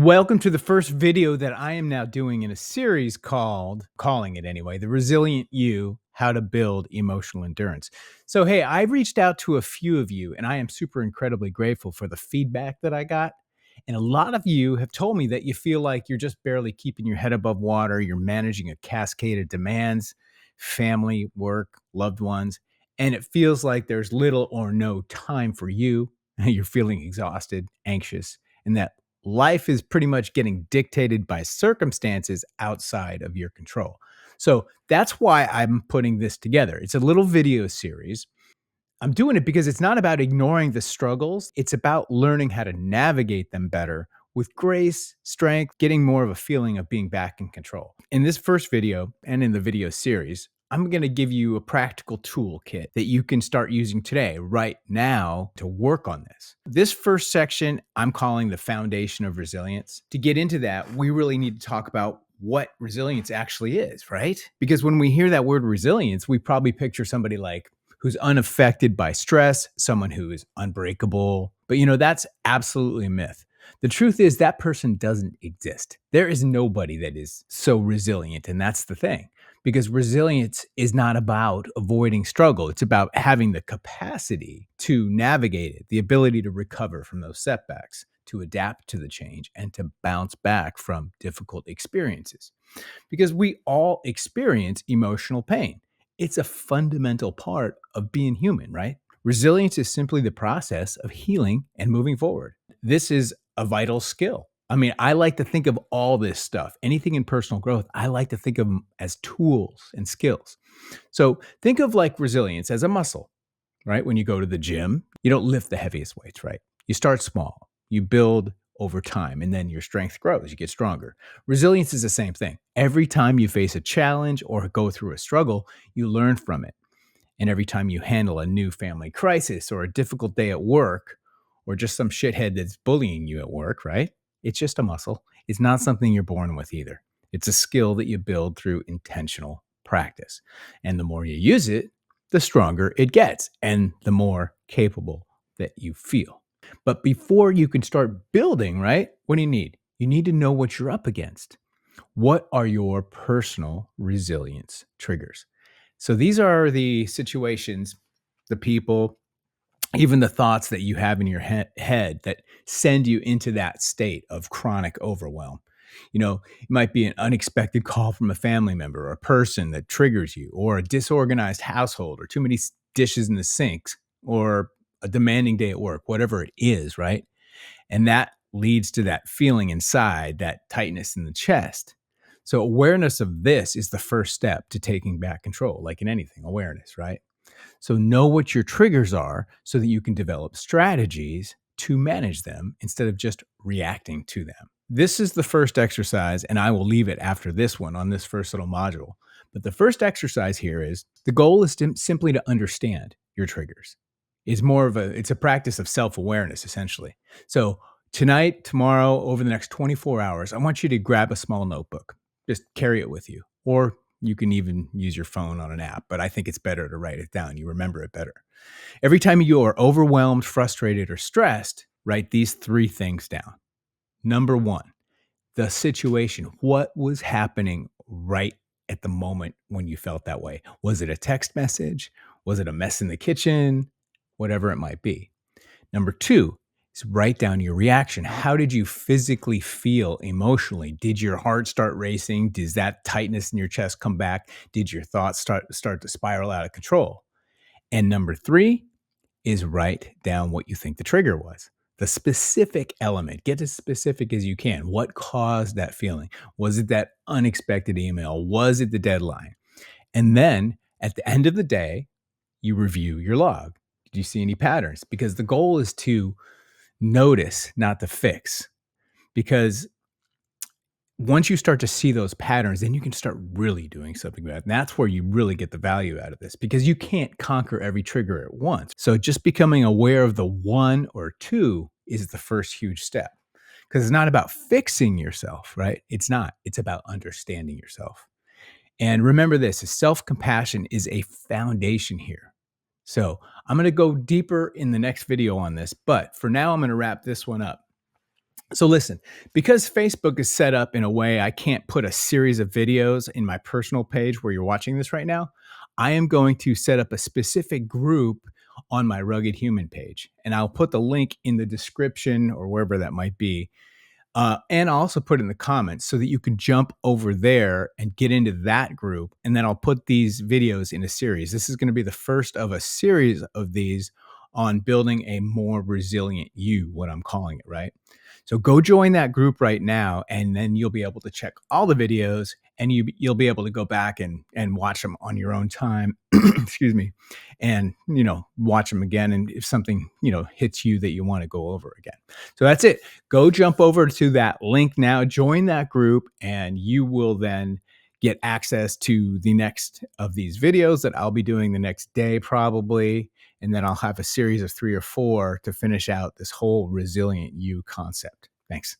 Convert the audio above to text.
Welcome to the first video that I am now doing in a series calling it anyway, The Resilient You, How to Build Emotional Endurance. So, hey, I reached out to a few of you and I am super incredibly grateful for the feedback that I got. And a lot of you have told me that you feel like you're just barely keeping your head above water. You're managing a cascade of demands, family, work, loved ones, and it feels like there's little or no time for you. You're feeling exhausted, anxious, and that life is pretty much getting dictated by circumstances outside of your control. So that's why I'm putting this together. It's a little video series. I'm doing it because it's not about ignoring the struggles. It's about learning how to navigate them better with grace, strength, getting more of a feeling of being back in control. In this first video and in the video series, I'm going to give you a practical toolkit that you can start using today, right now, to work on this. This first section, I'm calling the foundation of resilience. To get into that, we really need to talk about what resilience actually is, right? Because when we hear that word resilience, we probably picture somebody like who's unaffected by stress, someone who is unbreakable. But that's absolutely a myth. The truth is that person doesn't exist. There is nobody that is so resilient. And that's the thing, because resilience is not about avoiding struggle. It's about having the capacity to navigate it, the ability to recover from those setbacks, to adapt to the change, and to bounce back from difficult experiences. Because we all experience emotional pain. It's a fundamental part of being human, right? Resilience is simply the process of healing and moving forward. This is a vital skill. I mean, I like to think of all this stuff, anything in personal growth, I like to think of them as tools and skills. So think of like resilience as a muscle, right? When you go to the gym, you don't lift the heaviest weights, right? You start small, you build over time, and then your strength grows, you get stronger. Resilience is the same thing. Every time you face a challenge or go through a struggle, you learn from it. And every time you handle a new family crisis or a difficult day at work, or just some shithead that's bullying you at work, right? It's just a muscle. It's not something you're born with either. It's a skill that you build through intentional practice. And the more you use it, the stronger it gets and the more capable that you feel. But before you can start building, right? What do you need? You need to know what you're up against. What are your personal resilience triggers? So these are the situations, the people, even the thoughts that you have in your head that send you into that state of chronic overwhelm. It might be an unexpected call from a family member or a person that triggers you, or a disorganized household, or too many dishes in the sinks, or a demanding day at work, whatever it is, right? And that leads to that feeling inside, that tightness in the chest. So awareness of this is the first step to taking back control, like in anything, awareness, right? So know what your triggers are so that you can develop strategies to manage them instead of just reacting to them. This is the first exercise, and I will leave it after this one on this first little module. But the first exercise here is the goal is simply to understand your triggers. It's a practice of self-awareness, essentially. So tonight, tomorrow, over the next 24 hours, I want you to grab a small notebook. Just carry it with you. Or you can even use your phone on an app, but I think it's better to write it down. You remember it better. Every time you are overwhelmed, frustrated, or stressed, write these three things down. Number one, the situation. What was happening right at the moment when you felt that way? Was it a text message? Was it a mess in the kitchen? Whatever it might be. Number two is write down your reaction. How did you physically feel emotionally? Did your heart start racing? Does that tightness in your chest come back? Did your thoughts start to spiral out of control? And number three is write down what you think the trigger was. The specific element. Get as specific as you can. What caused that feeling? Was it that unexpected email? Was it the deadline? And then at the end of the day, you review your log. Did you see any patterns? Because the goal is to notice, not to fix. Because once you start to see those patterns, then you can start really doing something about it. And that's where you really get the value out of this, because you can't conquer every trigger at once. So just becoming aware of the one or two is the first huge step, because it's not about fixing yourself, right? It's not. It's about understanding yourself. And remember this, self-compassion is a foundation here. So I'm going to go deeper in the next video on this, but for now, I'm going to wrap this one up. So listen, because Facebook is set up in a way I can't put a series of videos in my personal page where you're watching this right now, I am going to set up a specific group on my Rugged Human page. And I'll put the link in the description or wherever that might be. And I'll also put it in the comments so that you can jump over there and get into that group. And then I'll put these videos in a series. This is going to be the first of a series of these on building a more resilient you, what I'm calling it, right? So go join that group right now, and then you'll be able to check all the videos, and you'll be able to go back and watch them on your own time. Excuse me, and watch them again. And if something hits you that you want to go over again, so that's it. Go jump over to that link now, join that group, and you will then get access to the next of these videos that I'll be doing the next day, probably. And then I'll have a series of 3 or 4 to finish out this whole resilient you concept. Thanks.